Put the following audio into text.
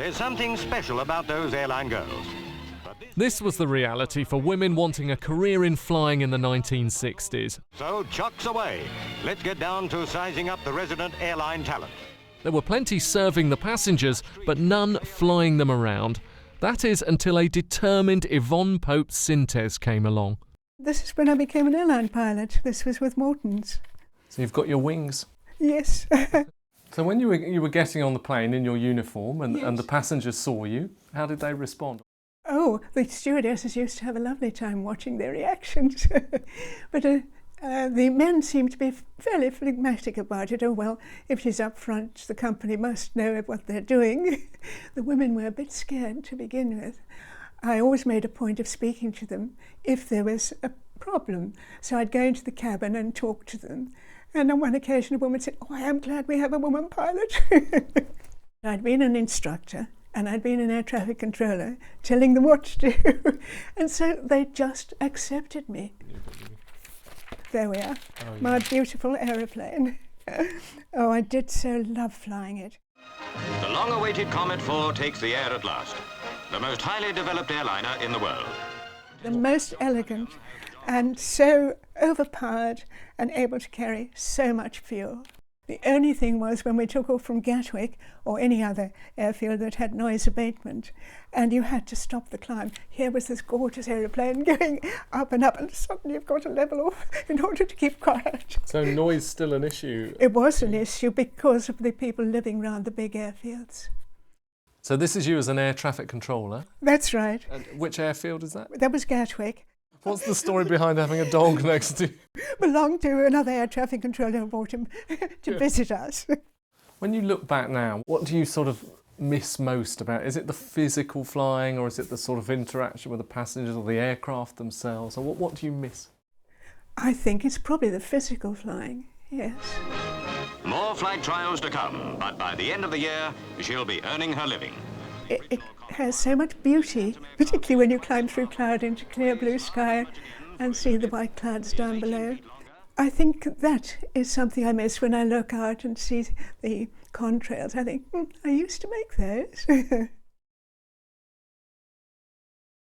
There's something special about those airline girls. This was the reality for women wanting a career in flying in the 1960s. So chocks away. Let's get down to sizing up the resident airline talent. There were plenty serving the passengers, but none flying them around. That is until a determined Yvonne Pope Sintes came along. This is when I became an airline pilot. This was with Morton's. So you've got your wings. Yes. So when you were getting on the plane in your uniform and, Yes. and the passengers saw you, how did they respond? Oh, the stewardesses used to have a lovely time watching their reactions. But the men seemed to be fairly phlegmatic about it. Oh, well, if she's up front, the company must know what they're doing. The women were a bit scared to begin with. I always made a point of speaking to them if there was a problem. So I'd go into the cabin and talk to them. And on one occasion, a woman said, "Oh, I am glad we have a woman pilot." I'd been an instructor and I'd been an air traffic controller telling them what to do. And so they just accepted me. There we are, my beautiful aeroplane. Oh, I did so love flying it. The long-awaited Comet 4 takes the air at last. The most highly developed airliner in the world. The most elegant and so overpowered and able to carry so much fuel. The only thing was when we took off from Gatwick or any other airfield that had noise abatement and you had to stop the climb, here was this gorgeous aeroplane going up and up and suddenly you've got to level off in order to keep quiet. So noise still an issue? It was an issue because of the people living around the big airfields. So this is you as an air traffic controller? That's right. And which airfield is that? That was Gatwick. What's the story behind having a dog next to you? Belonged to another air traffic controller who brought him to visit us. When you look back now, what do you sort of miss most about it? Is it the physical flying or is it the sort of interaction with the passengers or the aircraft themselves? Or what do you miss? I think it's probably the physical flying, yes. More flight trials to come, but by the end of the year, she'll be earning her living. It has so much beauty, particularly when you climb through cloud into clear blue sky and see the white clouds down below. I think that is something I miss when I look out and see the contrails. I think, I used to make those.